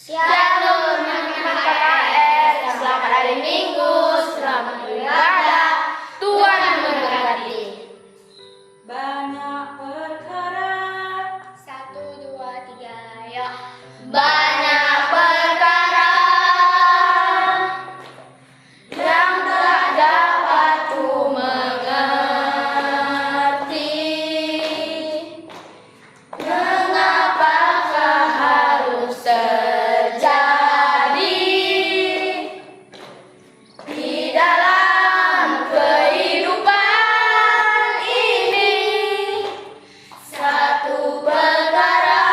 Shalom teman-teman KKR, selamat hari Minggu, selamat beribadah, Tuhan memberkati. Banyak perkara. 1, 2, 3, yuk. Banyak perkara yang tak dapat ku mengerti. Mengapakah harus terjadi di dalam kehidupan ini? Satu perkara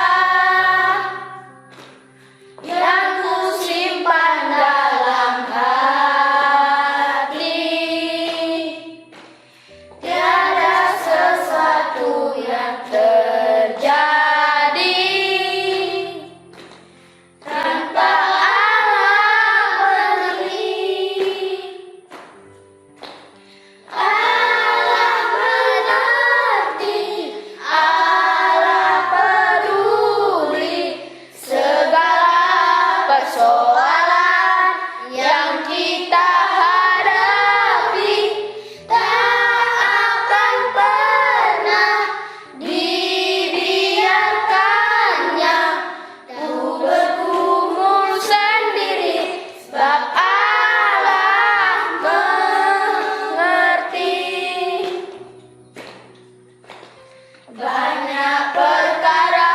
yang ku simpan dalam hati, tiada sesuatu yang terjadi tanpa Allah mengerti. Allah mengerti, Allah peduli segala persoalan yang kita hadapi. Tak akan pernah dibiarkannya ku bergumul sendiri, sebab Allah mengerti. Banyak perkara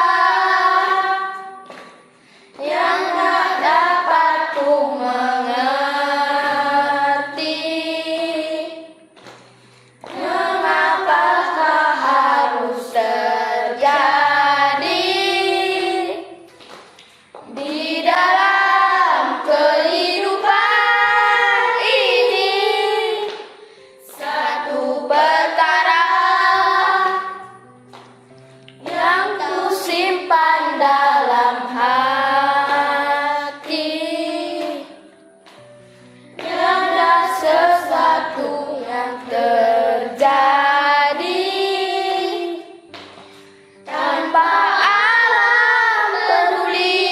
yang tak dapat ku mengerti. Mengapakah harus terjadi di dalam kehidupan ini? Satu perkara yang ku simpan dalam hati, tiada sesuatu yang terjadi tanpa Allah peduli.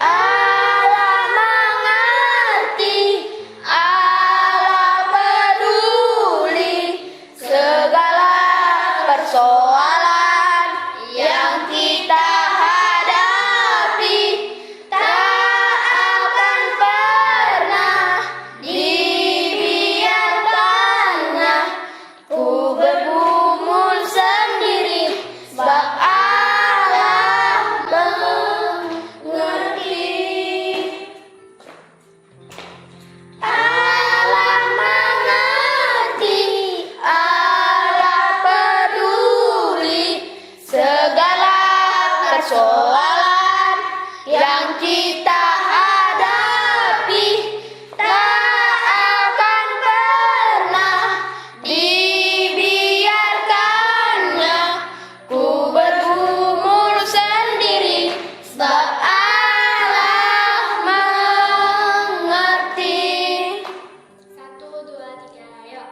Allah mengerti, Allah peduli segala persoalan yang kita hadapi. Tak akan pernah dibiarkannya ku bergumul sendiri, sebab Allah mengerti. Allah mengerti, Allah peduli segala persoalan yang kita hadapi. Tak akan pernah dibiarkannya ku bergumul sendiri, sebab Allah mengerti. 1, 2, 3, yuk.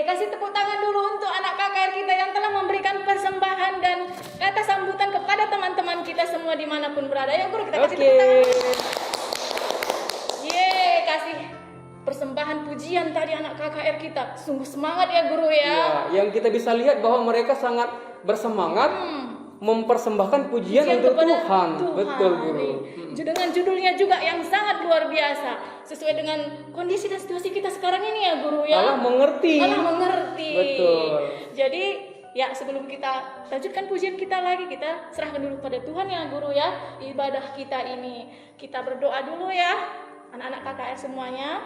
Kasih tepuk tangan dulu untuk anak KKR kita yang telah memberikan persembahan dan kata sambutan kepada teman-teman kita semua dimanapun berada. Yuk guru, kita kasih tepuk tangan. Kasih persembahan pujian tadi anak KKR kita. Sungguh semangat ya guru ya. Ya, yang kita bisa lihat bahwa mereka sangat bersemangat mempersembahkan pujian untuk kepada Tuhan. Betul guru. Dengan judulnya juga yang sangat luar biasa, sesuai dengan kondisi dan situasi kita sekarang ini ya guru ya. Allah mengerti. Allah mengerti. Betul. Jadi ya sebelum kita lanjutkan pujian kita lagi, kita serahkan dulu pada Tuhan ya guru ya. Ibadah kita ini kita berdoa dulu ya, anak-anak KKR semuanya.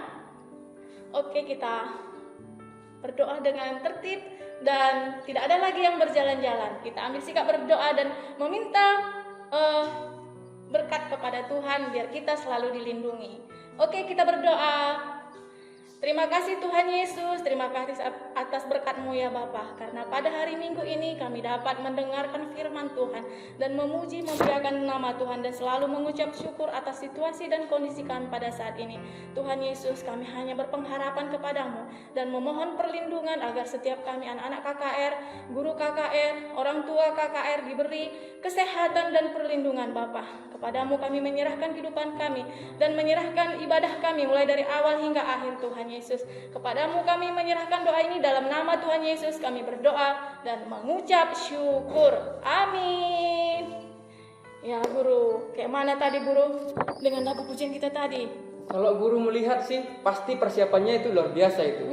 Oke, kita berdoa dengan tertib dan tidak ada lagi yang berjalan-jalan. Kita ambil sikap berdoa dan meminta berkat kepada Tuhan biar kita selalu dilindungi. Oke, kita berdoa. Terima kasih Tuhan Yesus, terima kasih atas berkat-Mu ya Bapa. Karena pada hari Minggu ini kami dapat mendengarkan firman Tuhan dan memuji memuliakan nama Tuhan dan selalu mengucap syukur atas situasi dan kondisi kami pada saat ini. Tuhan Yesus, kami hanya berpengharapan kepadamu dan memohon perlindungan agar setiap kami anak-anak KKR, guru KKR, orang tua KKR diberi kesehatan dan perlindungan Bapa. Kepadamu kami menyerahkan kehidupan kami dan menyerahkan ibadah kami mulai dari awal hingga akhir Tuhan Yesus. Kepadamu kami menyerahkan doa ini dalam nama Tuhan Yesus kami berdoa dan mengucap syukur. Amin. Ya guru, kayak mana tadi guru dengan lagu pujian kita tadi? Kalau guru melihat sih pasti persiapannya itu luar biasa itu.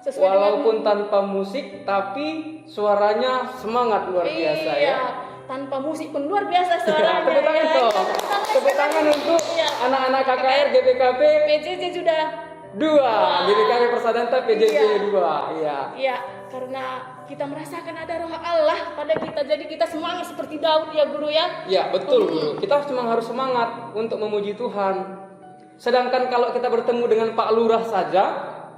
Sesuai Walaupun tanpa musik tapi suaranya semangat luar biasa ya. Tanpa musik pun luar biasa suaranya. Tepuk tangan ya. dong. Tepuk tangan untuk anak-anak KKR GBKP PJJ sudah 2, GBKP Persadanta PJJ 2. Iya. Iya, karena kita merasakan ada roh Allah pada kita, jadi kita semangat seperti Daud ya guru ya. Iya, betul guru. Kita memang harus semangat untuk memuji Tuhan. Sedangkan kalau kita bertemu dengan Pak Lurah saja,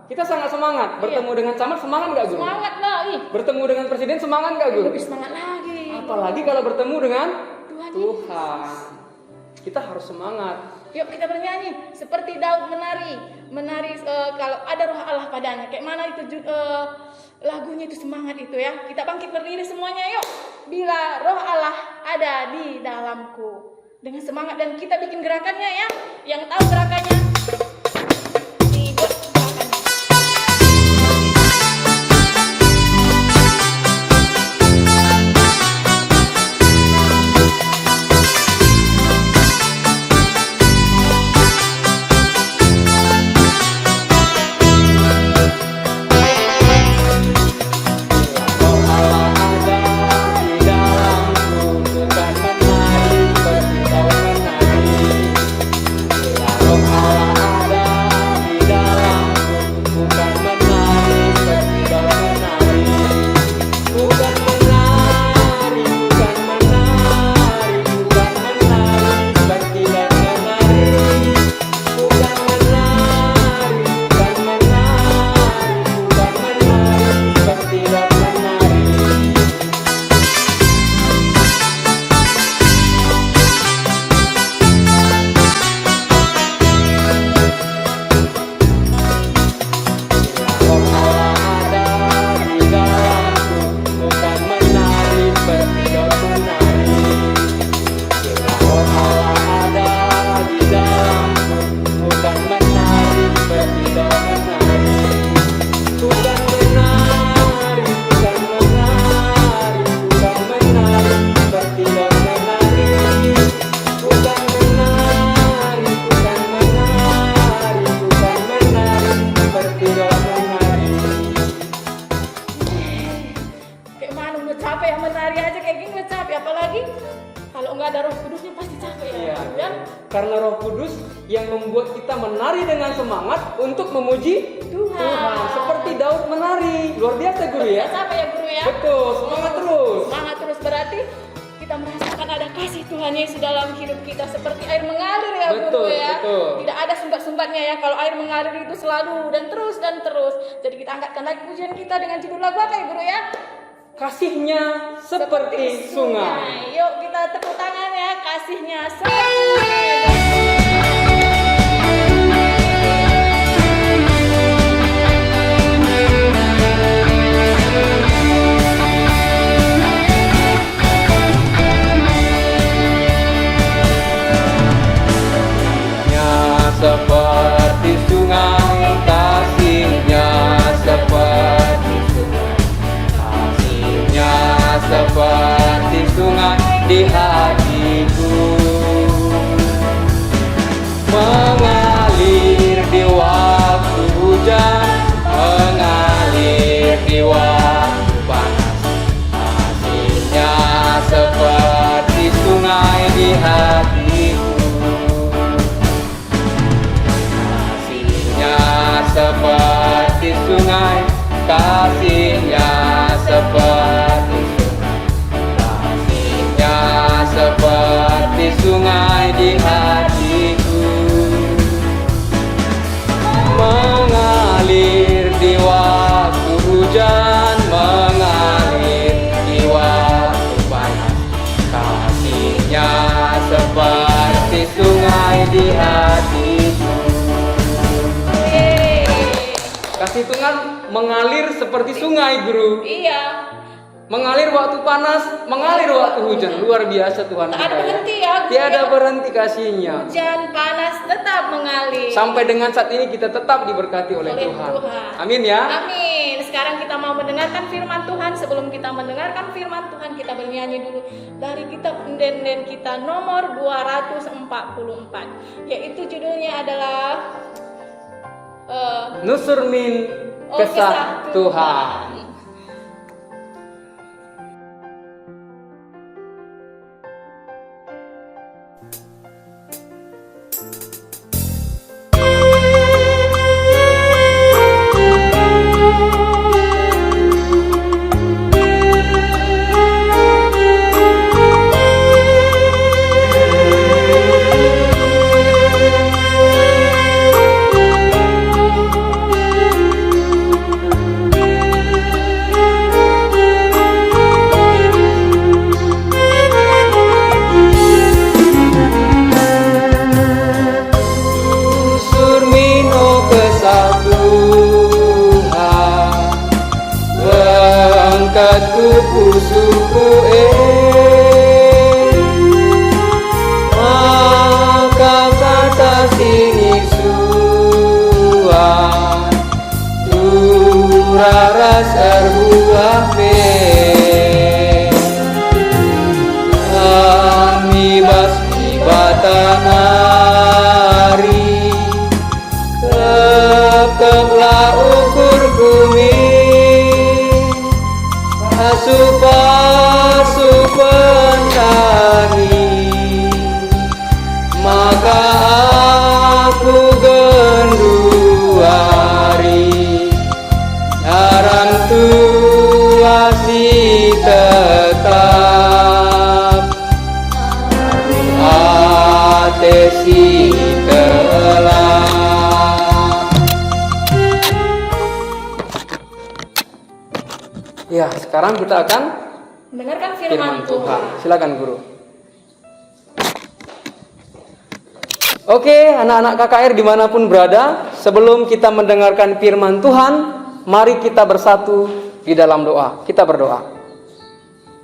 kita sangat semangat. Bertemu dengan camat semangat nggak guru? Semangat lah, Bertemu dengan presiden semangat nggak guru? lebih semangat lagi. Apalagi kalau bertemu dengan Tuhan. Tuhan. Kita harus semangat. Yuk kita bernyanyi seperti Daud menari kalau ada roh Allah padanya. Kayak mana itu lagunya itu semangat itu ya. Kita bangkit berdiri semuanya yuk. Bila roh Allah ada di dalamku. Dengan semangat dan kita bikin gerakannya ya. Yang tahu gerakannya dibuat gerakannya. Karena Roh Kudus yang membuat kita menari dengan semangat untuk memuji Tuhan. Seperti Daud menari. Luar biasa guru ya. Apa ya guru ya? Betul, semangat terus. Semangat terus berarti kita merasakan ada kasih Tuhan Yesus dalam hidup kita seperti air mengalir ya guru ya. Betul. Tidak ada sumbat-sumbatnya ya. Kalau air mengalir itu selalu dan terus dan terus. Jadi kita angkatkan lagi pujian kita dengan judul lagu apa ya guru ya? Kasihnya seperti sungai. Yuk kita tepuk tangan ya. Kasihnya seperti sungai. Seperti sungai, kasihnya seperti sungai, kasihnya seperti sungai di hatiku, mengalir di waktu hujan, mengalir di waktu panas, kasihnya seperti sungai di hatiku. Seperti sungai, kasihnya seperti sungai, kasihnya seperti sungai di hatiku, mengalir di waktu seperti sungai di hatiku. Kasih Tuhan mengalir seperti sungai, Guru. Iya. Mengalir waktu panas, mengalir waktu hujan. Luar biasa Tuhan Tak kita. ada berhenti ya, Guru, Tiada ya. berhenti kasih-Nya. Hujan, panas tetap mengalir. Sampai dengan saat ini kita tetap diberkati oleh Tuhan. Amin ya. Amin. Sekarang kita mau mendengarkan firman Tuhan. Sebelum kita mendengarkan firman Tuhan, kita bernyanyi dulu dari kitab Punden kita nomor 244, yaitu judulnya adalah Nusur min kesah Tuhan. Pusuku maka kata sini suah turaras erbuah pe kami basmi batanari keplah ukur bumi Pasu pendahi maka aku genduari jaran tuasi tetap atesi telah. Ya, sekarang kita akan mendengarkan firman Tuhan. Silakan Guru. Oke, anak-anak KKR dimanapun berada, sebelum kita mendengarkan firman Tuhan, mari kita bersatu di dalam doa. Kita berdoa.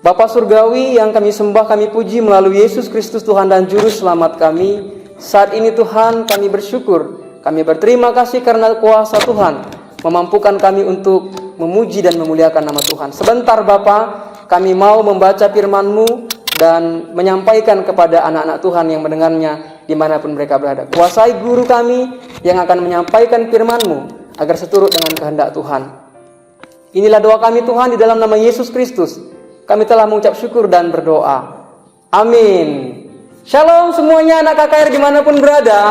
Bapa Surgawi yang kami sembah, kami puji melalui Yesus Kristus Tuhan dan Juru Selamat kami. Saat ini Tuhan kami bersyukur, kami berterima kasih karena kuasa Tuhan memampukan kami untuk memuji dan memuliakan nama Tuhan. Sebentar Bapa, kami mau membaca firman-Mu dan menyampaikan kepada anak-anak Tuhan yang mendengarnya dimanapun mereka berada. Kuasai guru kami yang akan menyampaikan firman-Mu agar seturut dengan kehendak Tuhan. Inilah doa kami Tuhan di dalam nama Yesus Kristus. Kami telah mengucap syukur dan berdoa. Amin. Shalom semuanya anak KKR dimanapun berada.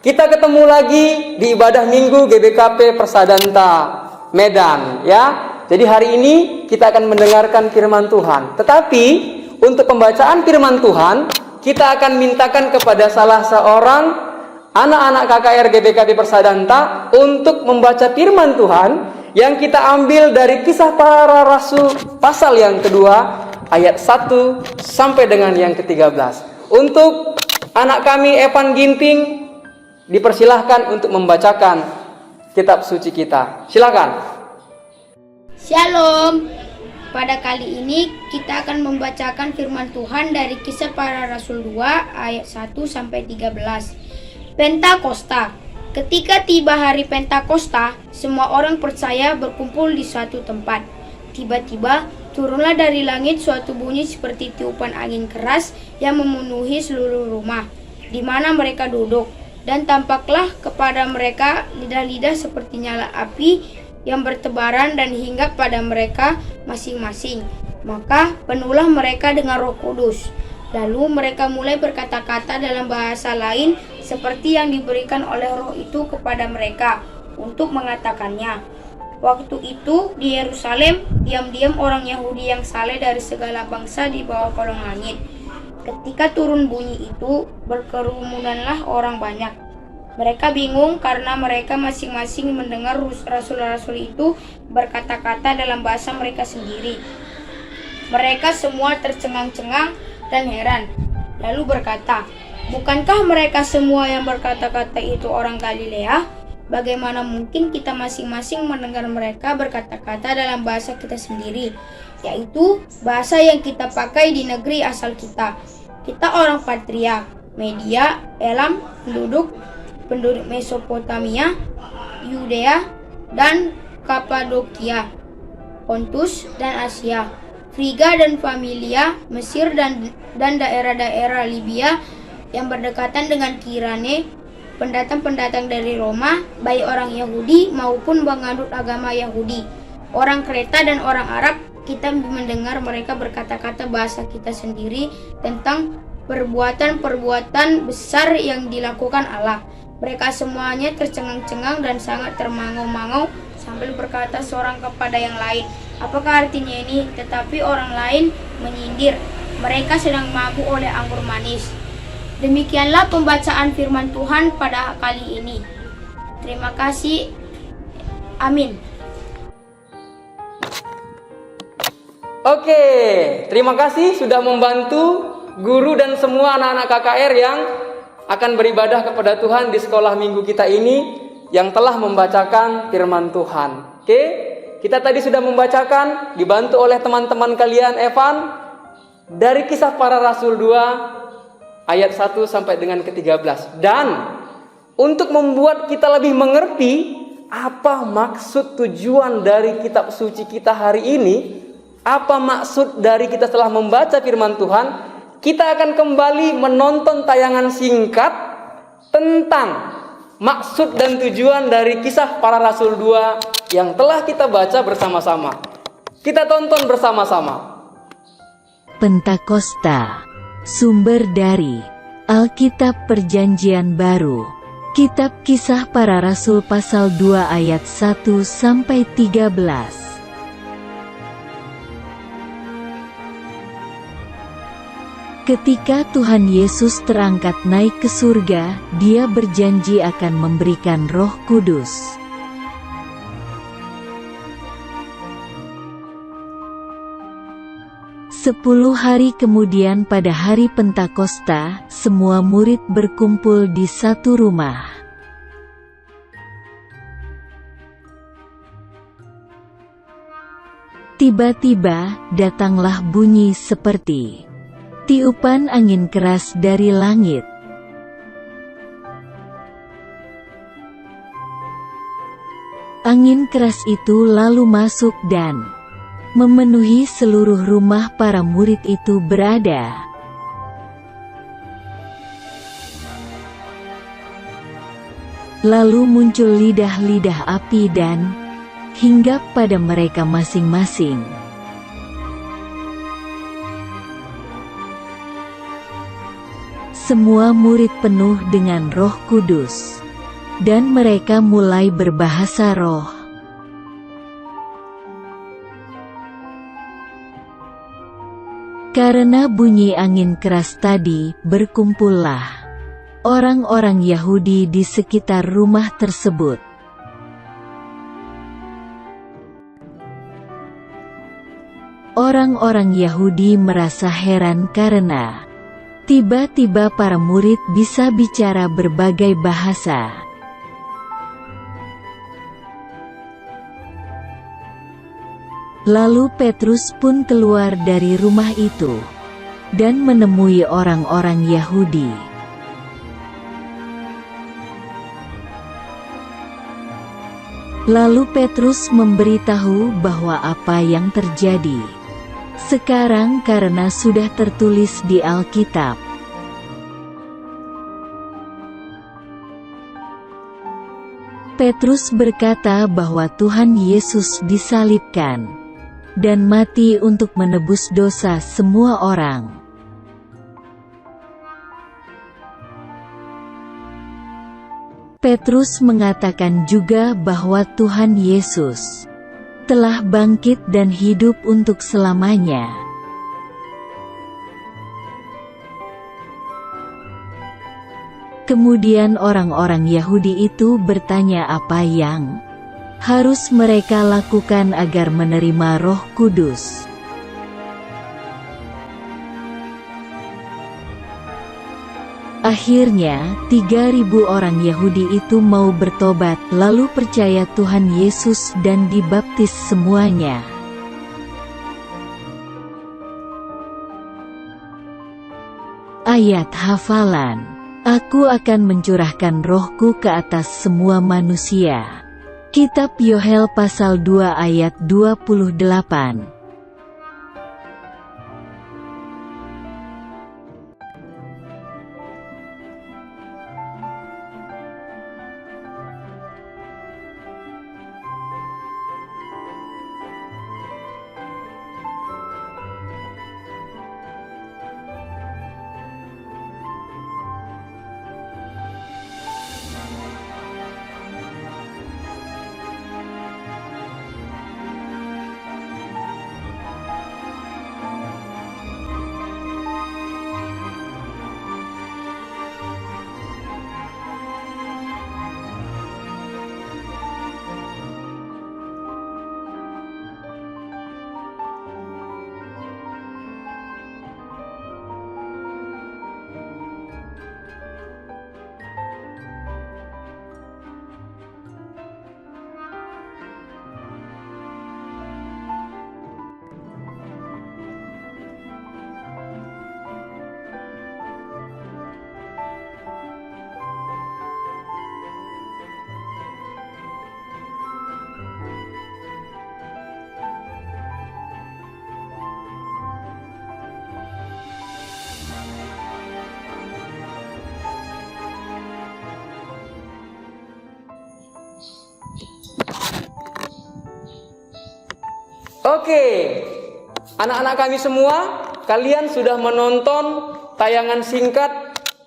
Kita ketemu lagi di ibadah Minggu GBKP Persadanta Medan ya. Jadi hari ini kita akan mendengarkan firman Tuhan. Tetapi untuk pembacaan firman Tuhan, kita akan mintakan kepada salah seorang anak-anak KKR GBKP Persadanta untuk membaca firman Tuhan yang kita ambil dari Kisah Para Rasul pasal yang kedua ayat 1 sampai dengan yang ke-13. Untuk anak kami Evan Ginting dipersilahkan untuk membacakan kitab suci kita. Silakan. Shalom. Pada kali ini kita akan membacakan firman Tuhan dari Kisah Para Rasul 2 ayat 1 sampai 13. Pentakosta. Ketika tiba hari Pentakosta, semua orang percaya berkumpul di suatu tempat. Tiba-tiba turunlah dari langit suatu bunyi seperti tiupan angin keras yang memenuhi seluruh rumah di mana mereka duduk, dan tampaklah kepada mereka lidah-lidah seperti nyala api yang bertebaran dan hinggap pada mereka masing-masing. Maka penuhlah mereka dengan Roh Kudus. Lalu mereka mulai berkata-kata dalam bahasa lain seperti yang diberikan oleh Roh itu kepada mereka untuk mengatakannya. Waktu itu di Yerusalem diam-diam orang Yahudi yang saleh dari segala bangsa di bawah kolong langit. Ketika turun bunyi itu, berkerumunanlah orang banyak. Mereka bingung karena mereka masing-masing mendengar rasul-rasul itu berkata-kata dalam bahasa mereka sendiri. Mereka semua tercengang-cengang dan heran. lalu berkata, "Bukankah mereka semua yang berkata-kata itu orang Galilea? Bagaimana mungkin kita masing-masing mendengar mereka berkata-kata dalam bahasa kita sendiri, yaitu bahasa yang kita pakai di negeri asal kita? Kita orang Patria, Media, Elam, penduduk Mesopotamia, Yudea, dan Kapadokia, Pontus dan Asia, Friga dan Familia, Mesir dan daerah-daerah Libya yang berdekatan dengan Kirene, pendatang-pendatang dari Roma, baik orang Yahudi maupun penganut agama Yahudi, orang Kreta dan orang Arab. Kita mendengar mereka berkata-kata bahasa kita sendiri tentang perbuatan-perbuatan besar yang dilakukan Allah." Mereka semuanya tercengang-cengang dan sangat termangu-mangu sambil berkata seorang kepada yang lain, "Apakah artinya ini?" Tetapi orang lain menyindir, "Mereka sedang mabuk oleh anggur manis." Demikianlah pembacaan firman Tuhan pada kali ini. Terima kasih. Amin. Oke, terima kasih sudah membantu guru dan semua anak-anak KKR yang akan beribadah kepada Tuhan di sekolah minggu kita ini, yang telah membacakan firman Tuhan. Oke, kita tadi sudah membacakan, dibantu oleh teman-teman kalian Evan, dari Kisah Para Rasul 2 ayat 1 sampai dengan ke-13. Dan untuk membuat kita lebih mengerti apa maksud tujuan dari kitab suci kita hari ini, apa maksud dari kita setelah membaca firman Tuhan, kita akan kembali menonton tayangan singkat tentang maksud dan tujuan dari Kisah Para Rasul 2 yang telah kita baca bersama-sama. Kita tonton bersama-sama. Pentakosta. Sumber dari Alkitab Perjanjian Baru. Kitab Kisah Para Rasul pasal 2 ayat 1 sampai 13. Ketika Tuhan Yesus terangkat naik ke surga, Dia berjanji akan memberikan Roh Kudus. Sepuluh hari kemudian pada hari Pentakosta, semua murid berkumpul di satu rumah. Tiba-tiba, datanglah bunyi seperti tiupan angin keras dari langit. Angin keras itu lalu masuk dan memenuhi seluruh rumah para murid itu berada. Lalu muncul lidah-lidah api dan hinggap pada mereka masing-masing. Semua murid penuh dengan Roh Kudus, dan mereka mulai berbahasa roh. Karena bunyi angin keras tadi, berkumpullah orang-orang Yahudi di sekitar rumah tersebut. Orang-orang Yahudi merasa heran karena tiba-tiba para murid bisa bicara berbagai bahasa. Lalu Petrus pun keluar dari rumah itu dan menemui orang-orang Yahudi. Lalu Petrus memberitahu bahwa apa yang terjadi sekarang karena sudah tertulis di Alkitab. Petrus berkata bahwa Tuhan Yesus disalibkan dan mati untuk menebus dosa semua orang. Petrus mengatakan juga bahwa Tuhan Yesus telah bangkit dan hidup untuk selamanya. Kemudian orang-orang Yahudi itu bertanya apa yang harus mereka lakukan agar menerima Roh Kudus. Akhirnya, 3.000 orang Yahudi itu mau bertobat, lalu percaya Tuhan Yesus dan dibaptis semuanya. Ayat hafalan. Aku akan mencurahkan rohku ke atas semua manusia. Kitab Yoel pasal 2 ayat 28. Oke, anak-anak kami semua, kalian sudah menonton tayangan singkat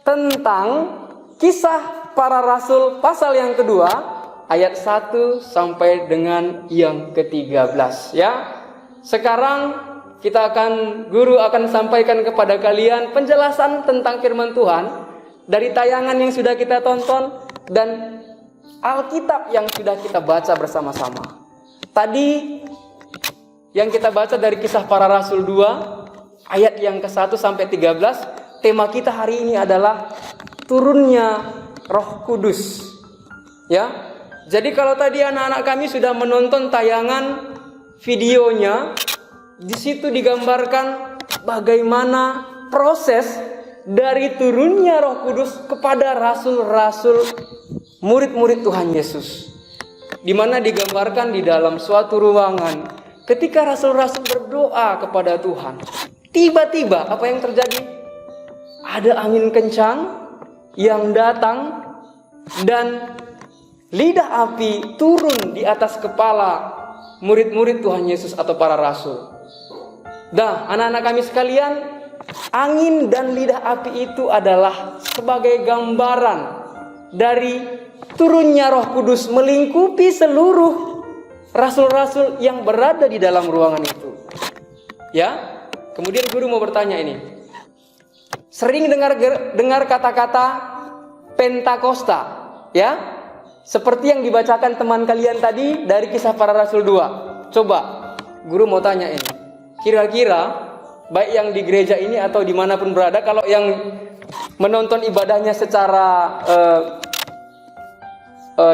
tentang Kisah Para Rasul pasal yang kedua, ayat 1 sampai dengan yang ke-13 ya. Sekarang guru akan sampaikan kepada kalian penjelasan tentang firman Tuhan dari tayangan yang sudah kita tonton dan Alkitab yang sudah kita baca bersama-sama. Tadi yang kita baca dari Kisah Para Rasul 2 ayat yang ke-1 sampai 13, tema kita hari ini adalah turunnya Roh Kudus. Ya. Jadi kalau tadi anak-anak kami sudah menonton tayangan videonya, di situ digambarkan bagaimana proses dari turunnya Roh Kudus kepada rasul-rasul murid-murid Tuhan Yesus. Di mana digambarkan di dalam suatu ruangan ketika rasul-rasul berdoa kepada Tuhan, tiba-tiba apa yang terjadi? Ada angin kencang yang datang dan lidah api turun di atas kepala murid-murid Tuhan Yesus atau para rasul. Dah, anak-anak kami sekalian, angin dan lidah api itu adalah sebagai gambaran dari turunnya Roh Kudus melingkupi seluruh rasul-rasul yang berada di dalam ruangan itu. Ya. Kemudian guru mau bertanya ini. Sering dengar kata-kata Pentakosta, ya? Seperti yang dibacakan teman kalian tadi dari Kisah Para Rasul 2. Coba guru mau tanya ini. Kira-kira baik yang di gereja ini atau dimanapun berada, kalau yang menonton ibadahnya secara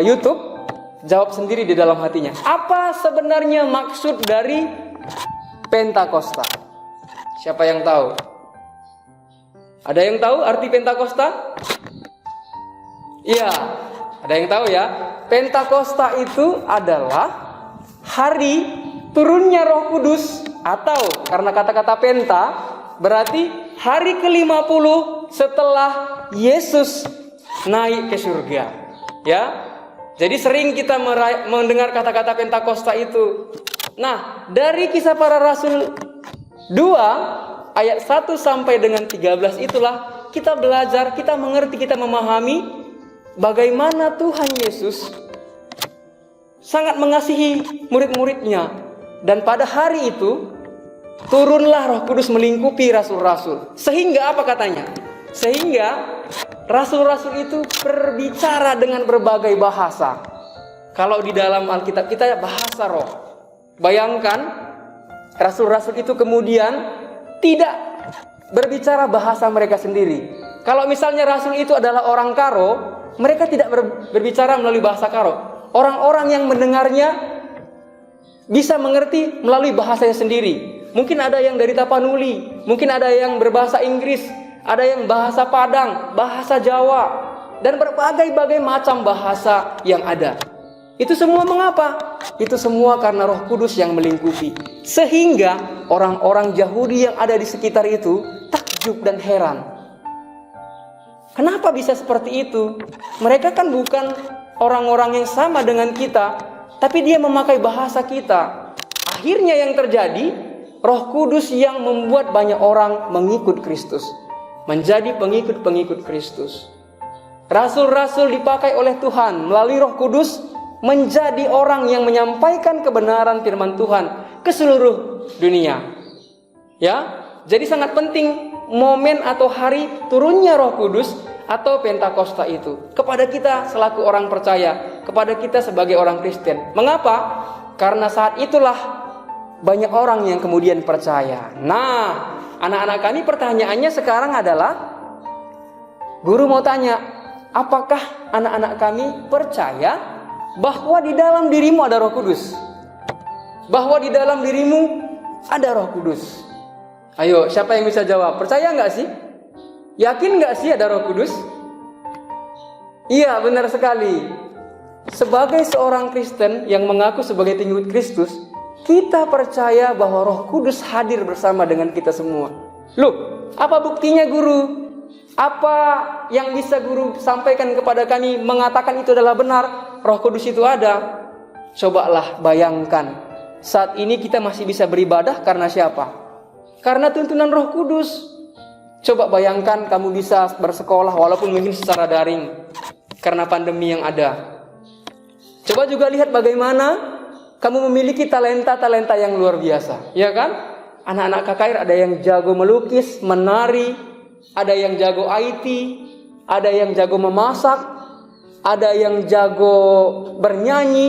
YouTube, jawab sendiri di dalam hatinya. Apa sebenarnya maksud dari Pentakosta? Siapa yang tahu? Ada yang tahu arti Pentakosta? Iya, ada yang tahu ya. Pentakosta itu adalah hari turunnya Roh Kudus, atau karena kata-kata penta berarti hari ke-50 setelah Yesus naik ke surga. Ya. Jadi sering kita mendengar kata-kata Pentakosta itu. Nah, dari Kisah Para Rasul 2 ayat 1 sampai dengan 13 itulah kita belajar, kita mengerti, kita memahami bagaimana Tuhan Yesus sangat mengasihi murid-muridnya. Dan pada hari itu turunlah Roh Kudus melingkupi rasul-rasul. Sehingga apa katanya? Sehingga rasul-rasul itu berbicara dengan berbagai bahasa. Kalau di dalam Alkitab kita bahasa roh. Bayangkan rasul-rasul itu kemudian tidak berbicara bahasa mereka sendiri, Kalau misalnya rasul itu adalah orang Karo, mereka tidak berbicara melalui bahasa Karo. Orang-orang yang mendengarnya bisa mengerti melalui bahasanya sendiri. Mungkin ada yang dari Tapanuli, mungkin ada yang berbahasa Inggris, ada yang bahasa Padang, bahasa Jawa, dan berbagai-bagai macam bahasa yang ada. Itu semua mengapa? Itu semua karena Roh Kudus yang melingkupi. Sehingga orang-orang Yahudi yang ada di sekitar itu takjub dan heran. Kenapa bisa seperti itu? Mereka kan bukan orang-orang yang sama dengan kita, tapi dia memakai bahasa kita. Akhirnya yang terjadi, Roh Kudus yang membuat banyak orang mengikut Kristus, menjadi pengikut-pengikut Kristus. Rasul-rasul dipakai oleh Tuhan melalui Roh Kudus menjadi orang yang menyampaikan kebenaran firman Tuhan ke seluruh dunia. Ya, jadi sangat penting momen atau hari turunnya Roh Kudus atau Pentakosta itu kepada kita selaku orang percaya, kepada kita sebagai orang Kristen. Mengapa? Karena saat itulah banyak orang yang kemudian percaya. Nah, anak-anak kami pertanyaannya sekarang adalah, guru mau tanya, apakah anak-anak kami percaya bahwa di dalam dirimu ada Roh Kudus? Bahwa di dalam dirimu ada Roh Kudus? Ayo, siapa yang bisa jawab? Percaya nggak sih? Yakin nggak sih ada Roh Kudus? Iya, benar sekali. Sebagai seorang Kristen yang mengaku sebagai pengikut Kristus, kita percaya bahwa Roh Kudus hadir bersama dengan kita semua. Loh, apa buktinya guru? Apa yang bisa guru sampaikan kepada kami mengatakan itu adalah benar? Roh Kudus itu ada. Cobalah bayangkan, saat ini kita masih bisa beribadah karena siapa? Karena tuntunan Roh Kudus. Coba bayangkan kamu bisa bersekolah walaupun mungkin secara daring karena pandemi yang ada. Coba juga lihat bagaimana kamu memiliki talenta-talenta yang luar biasa, ya kan? Anak-anak KKR ada yang jago melukis, menari, ada yang jago IT, ada yang jago memasak, ada yang jago bernyanyi,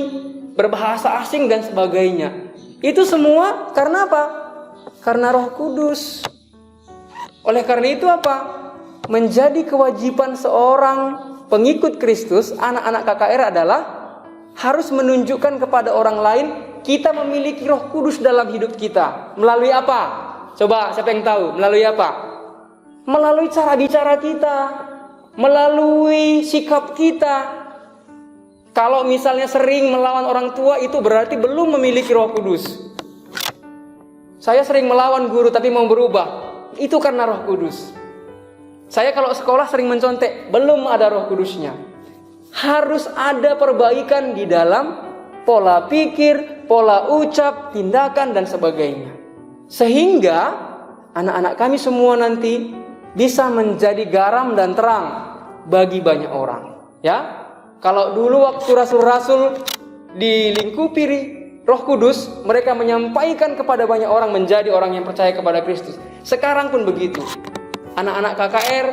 berbahasa asing dan sebagainya. Itu semua karena apa? Karena Roh Kudus. Oleh karena itu apa? Menjadi kewajiban seorang pengikut Kristus, anak-anak KKR adalah harus menunjukkan kepada orang lain kita memiliki Roh Kudus dalam hidup kita. Melalui apa? Coba siapa yang tahu? Melalui apa? Melalui cara bicara kita, melalui sikap kita. Kalau misalnya sering melawan orang tua, itu berarti belum memiliki Roh Kudus. Saya sering melawan guru tapi mau berubah, itu karena Roh Kudus. Saya kalau sekolah sering mencontek, belum ada Roh Kudusnya. Harus ada perbaikan di dalam pola pikir, pola ucap, tindakan dan sebagainya. Sehingga anak-anak kami semua nanti bisa menjadi garam dan terang bagi banyak orang. Ya, kalau dulu waktu rasul-rasul dilingkupi Roh Kudus, mereka menyampaikan kepada banyak orang menjadi orang yang percaya kepada Kristus. Sekarang pun begitu. Anak-anak KKR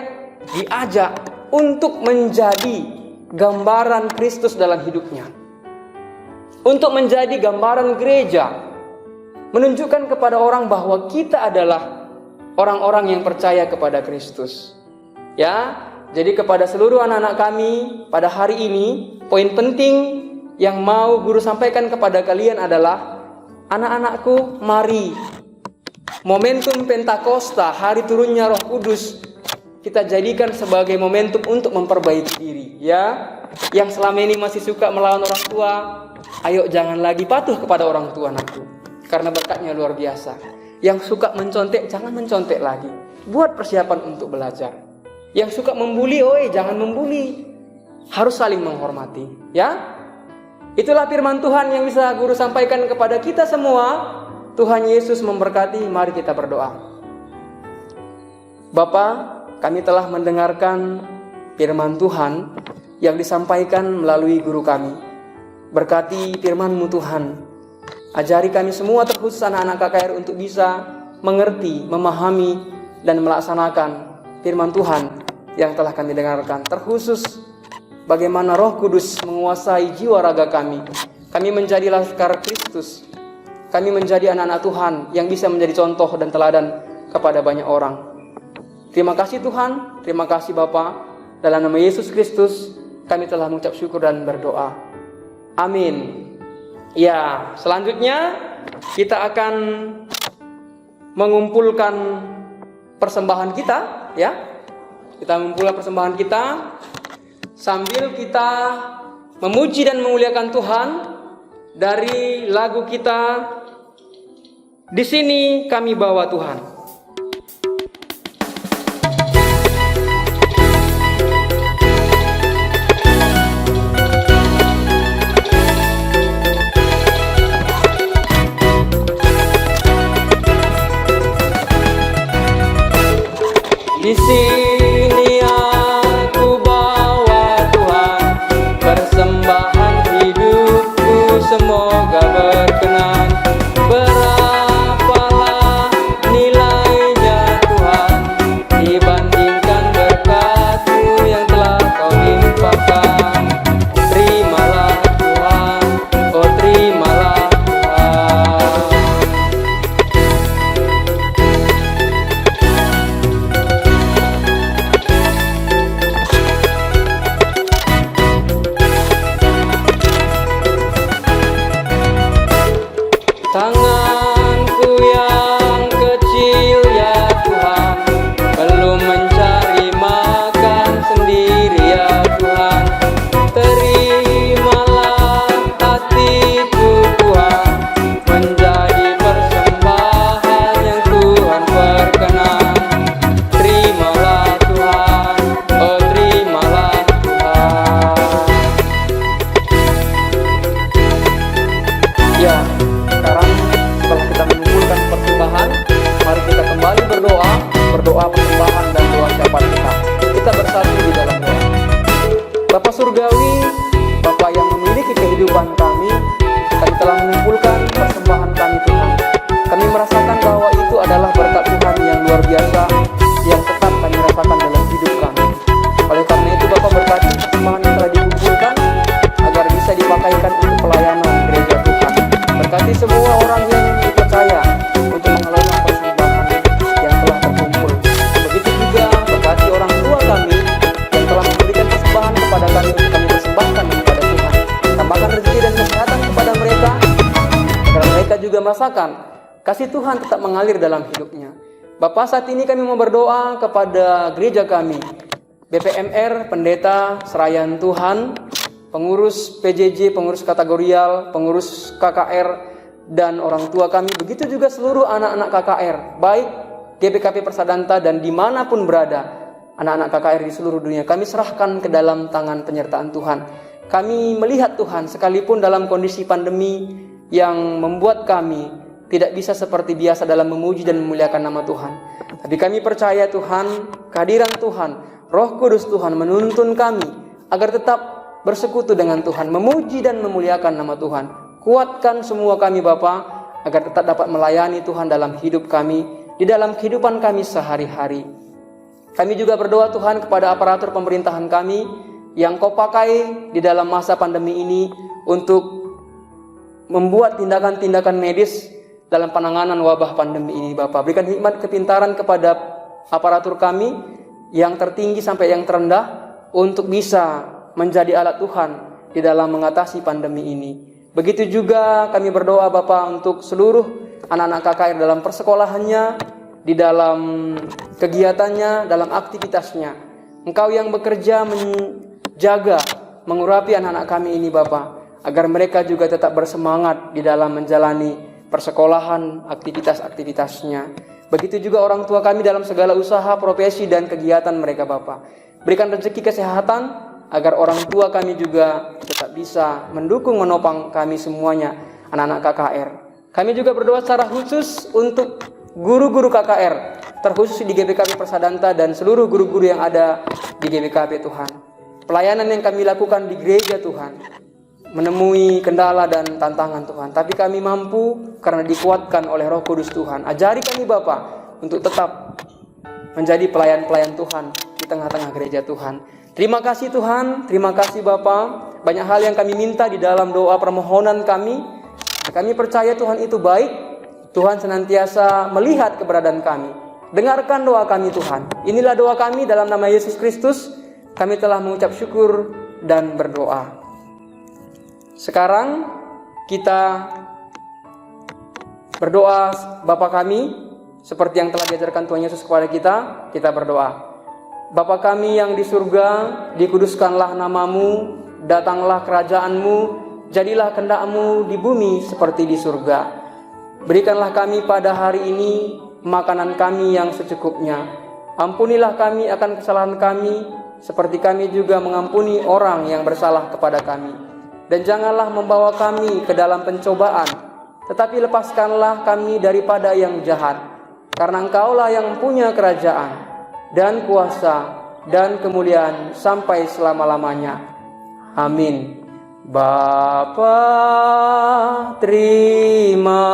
diajak untuk menjadi gambaran Kristus dalam hidupnya, untuk menjadi gambaran gereja, menunjukkan kepada orang bahwa kita adalah orang-orang yang percaya kepada Kristus. Ya, jadi kepada seluruh anak-anak kami pada hari ini, poin penting yang mau guru sampaikan kepada kalian adalah, anak-anakku, mari momentum Pentakosta, hari turunnya Roh Kudus, kita jadikan sebagai momentum untuk memperbaiki diri, ya. Yang selama ini masih suka melawan orang tua, ayo jangan lagi patuh kepada orang tua anakku, karena berkatnya luar biasa. Yang suka mencontek, jangan mencontek lagi. Buat persiapan untuk belajar. Yang suka membuli, jangan membuli. Harus saling menghormati, ya. Itulah firman Tuhan yang bisa guru sampaikan kepada kita semua. Tuhan Yesus memberkati, mari kita berdoa. Bapa, kami telah mendengarkan firman Tuhan yang disampaikan melalui guru kami. Berkati firman-Mu Tuhan. Ajari kami semua, terkhusus anak-anak KKR, untuk bisa mengerti, memahami, dan melaksanakan firman Tuhan yang telah kami dengarkan. Terkhusus bagaimana Roh Kudus menguasai jiwa raga kami. Kami menjadi laskar Kristus. Kami menjadi anak-anak Tuhan yang bisa menjadi contoh dan teladan kepada banyak orang. Terima kasih Tuhan, terima kasih Bapa. Dalam nama Yesus Kristus kami telah mengucap syukur dan berdoa. Amin. Ya, selanjutnya kita akan mengumpulkan persembahan kita, ya. Kita mengumpulkan persembahan kita sambil kita memuji dan memuliakan Tuhan dari lagu kita Di Sini Kami Bawa Tuhan. Di sini aku bawa Tuhan, persembahan hidupku semoga berkenan. Berapalah nilainya Tuhan dibandingkan berkat-Mu yang telah Kau limpahkan. Terimalah Tuhan, oh terimalah Tuhan. Tanganku yang kecil ya Tuhan, belum mencari makan sendiri ya Tuhan. Terimalah hatiku Tuhan, menjadi persembahan yang Tuhan berkenan. Terimalah Tuhan, oh terimalah Tuhan. Ya, sekarang setelah kita mengumpulkan persembahan, mari kita kembali berdoa persembahan dan doa syafaat kita. Kita bersatu di dalam doa. Bapa Surgawi, Bapa yang memiliki kehidupan kami telah mengumpulkan persembahan kami Tuhan. Kami merasakan bahwa itu adalah berkat Tuhan yang luar biasa yang tetap kami rasakan dalam hidup kami. Oleh karena itu Bapa berkati persembahan yang telah dikumpulkan agar bisa dipakaikan untuk pelayanan gereja Tuhan. Berkati semua orang yang dipercaya untuk mengelola persembahan yang telah terkumpul. Begitu juga berkati orang tua kami yang telah memberikan persembahan kepada kami untuk kami persembahkan kepada Tuhan. Tambahkan rezeki dan kesehatan kepada mereka agar mereka juga merasakan kasih Tuhan tetap mengalir dalam hidupnya. Bapa, saat ini kami mau berdoa kepada gereja kami, BPMR, Pendeta, Serayan Tuhan, pengurus PJJ, pengurus kategorial, pengurus KKR, dan orang tua kami. Begitu juga seluruh anak-anak KKR, baik GBKP Persadanta dan dimanapun berada, anak-anak KKR di seluruh dunia, kami serahkan ke dalam tangan penyertaan Tuhan. Kami melihat Tuhan, sekalipun dalam kondisi pandemi yang membuat kami tidak bisa seperti biasa dalam memuji dan memuliakan nama Tuhan. Tapi kami percaya Tuhan, kehadiran Tuhan, Roh Kudus Tuhan menuntun kami agar tetap bersekutu dengan Tuhan, memuji dan memuliakan nama Tuhan. Kuatkan semua kami Bapa, agar tetap dapat melayani Tuhan dalam hidup kami, di dalam kehidupan kami sehari-hari. Kami juga berdoa Tuhan kepada aparatur pemerintahan kami, yang Kau pakai di dalam masa pandemi ini untuk membuat tindakan-tindakan medis dalam penanganan wabah pandemi ini Bapa. Berikan hikmat kepintaran kepada aparatur kami, yang tertinggi sampai yang terendah, untuk bisa menjadi alat Tuhan di dalam mengatasi pandemi ini. Begitu juga kami berdoa Bapa untuk seluruh anak-anak KKR dalam persekolahannya, di dalam kegiatannya, dalam aktivitasnya. Engkau yang bekerja menjaga, mengurapi anak-anak kami ini Bapa, agar mereka juga tetap bersemangat di dalam menjalani persekolahan, aktivitas-aktivitasnya. Begitu juga orang tua kami dalam segala usaha, profesi, dan kegiatan mereka Bapa. Berikan rezeki kesehatan, agar orang tua kami juga tetap bisa mendukung, menopang kami semuanya, anak-anak KKR. Kami juga berdoa secara khusus untuk guru-guru KKR, terkhusus di GBKP Persadanta dan seluruh guru-guru yang ada di GBKP Tuhan. Pelayanan yang kami lakukan di gereja Tuhan menemui kendala dan tantangan Tuhan, tapi kami mampu karena dikuatkan oleh Roh Kudus Tuhan. Ajari kami Bapa untuk tetap menjadi pelayan-pelayan Tuhan di tengah-tengah gereja Tuhan. Terima kasih Tuhan, terima kasih Bapa. Banyak hal yang kami minta di dalam doa permohonan kami. Kami percaya Tuhan itu baik. Tuhan senantiasa melihat keberadaan kami. dengarkan doa kami Tuhan. Inilah doa kami dalam nama Yesus Kristus. Kami telah mengucap syukur dan berdoa. Sekarang kita berdoa Bapa kami, seperti yang telah diajarkan Tuhan Yesus kepada kita berdoa. Bapa kami yang di surga, dikuduskanlah namamu, datanglah kerajaanmu, jadilah kehendak-mu di bumi seperti di surga. Berikanlah kami pada hari ini makanan kami yang secukupnya. Ampunilah kami akan kesalahan kami, seperti kami juga mengampuni orang yang bersalah kepada kami. Dan janganlah membawa kami ke dalam pencobaan, tetapi lepaskanlah kami daripada yang jahat. Karena Engkaulah yang punya kerajaan dan kuasa dan kemuliaan sampai selama-lamanya. Amin. Bapa, terima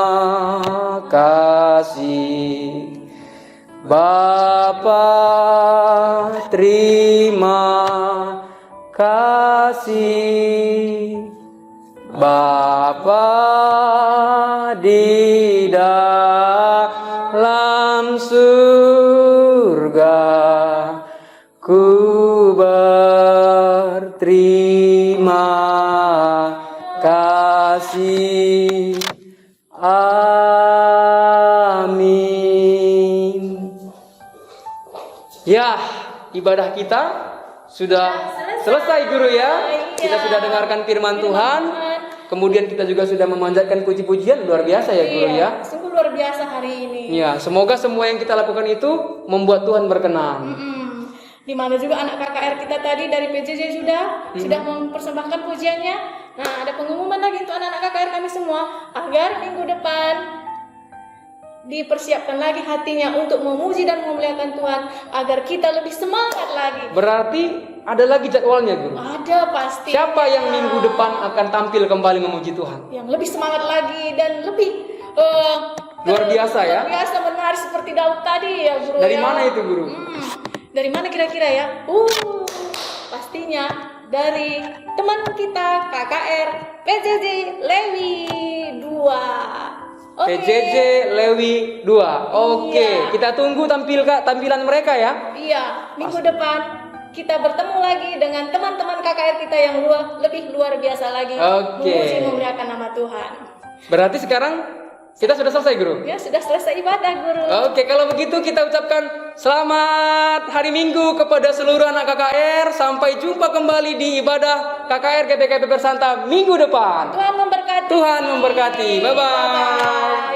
kasih. Bapa, terima kasih. Bapa di dalam surga, ku berterima kasih. Amin. Ya, ibadah kita sudah selesai guru ya. Kita sudah dengarkan firman Tuhan. Kemudian kita juga sudah memanjatkan puji-pujian. Luar biasa ya guru ya. Sungguh luar biasa hari ini. Ya, semoga semua yang kita lakukan itu membuat Tuhan berkenan. Di mana juga anak KKR kita tadi dari PJJ sudah mempersembahkan pujiannya. Nah, ada pengumuman lagi untuk anak-anak KKR kami semua agar minggu depan dipersiapkan lagi hatinya untuk memuji dan memuliakan Tuhan agar kita lebih semangat lagi. Berarti ada lagi jadwalnya guru. Ada pasti. Siapa yang minggu depan akan tampil kembali memuji Tuhan? Yang lebih semangat lagi dan lebih luar biasa ya. Luar biasa menari seperti Daud tadi ya guru. Dari ya. mana itu guru? Dari mana kira-kira ya? Pastinya dari teman kita KKR PJJ Lewi 2. PJJ Lewi 2. Oke, Iya. kita tunggu tampilan mereka ya. Iya, minggu depan kita bertemu lagi dengan teman-teman KKR kita yang lebih luar biasa lagi. Oke. Memuji memuliakan nama Tuhan. Berarti sekarang kita sudah selesai guru. Ya, sudah selesai ibadah guru. Oke, kalau begitu kita ucapkan selamat hari Minggu kepada seluruh anak KKR. Sampai jumpa kembali di ibadah KKR GPKP Bersanta minggu depan. Tuhan memberkati. Tuhan memberkati. Bye-bye. Bye-bye.